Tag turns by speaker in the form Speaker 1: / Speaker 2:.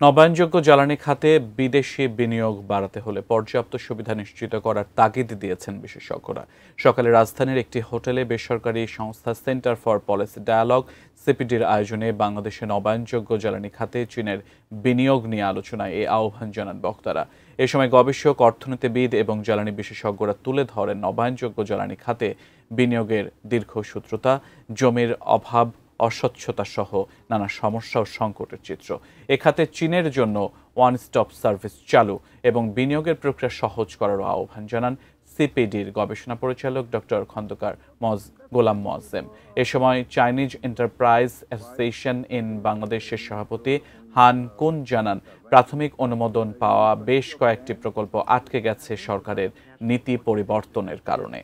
Speaker 1: নবায়নযোগ্য জ্বালানি খাতে বিদেশি বিনিয়োগ বাড়াতে হলে পর্যাপ্ত সুবিধা নিশ্চিত করার তাগিদ দিয়েছেন বিশেষজ্ঞরা। সকালে রাজধানীর একটি হোটেলে বেসরকারি সংস্থা সেন্টার ফর পলিসি ডায়ালগ সিপিডির আয়োজনে বাংলাদেশে নবায়নযোগ্য জ্বালানি খাতে চীনের বিনিয়োগ নিয়ে আলোচনায় এই আহ্বান জানান বক্তারা। এ সময় গবেষক, অর্থনীতিবিদ এবং জ্বালানি বিশেষজ্ঞরা তুলে ধরেন নবায়নযোগ্য জ্বালানি খাতে বিনিয়োগের দীর্ঘসূত্রতা, জমির অভাব, অস্বচ্ছতা সহ নানা সমস্যা ও সংকটের চিত্র। এ খাতে চীনের জন্য ওয়ান স্টপ সার্ভিস চালু এবং বিনিয়োগের প্রক্রিয়া সহজ করারও আহ্বান জানান সিপিডির গবেষণা পরিচালক ডক্টর খন্দকার গোলাম মোয়াজ্জেম। এ সময় চাইনিজ এন্টারপ্রাইজ অ্যাসোসিয়েশন ইন বাংলাদেশের সভাপতি হান কুন জানান, প্রাথমিক অনুমোদন পাওয়া বেশ কয়েকটি প্রকল্প আটকে গেছে সরকারের নীতি পরিবর্তনের কারণে।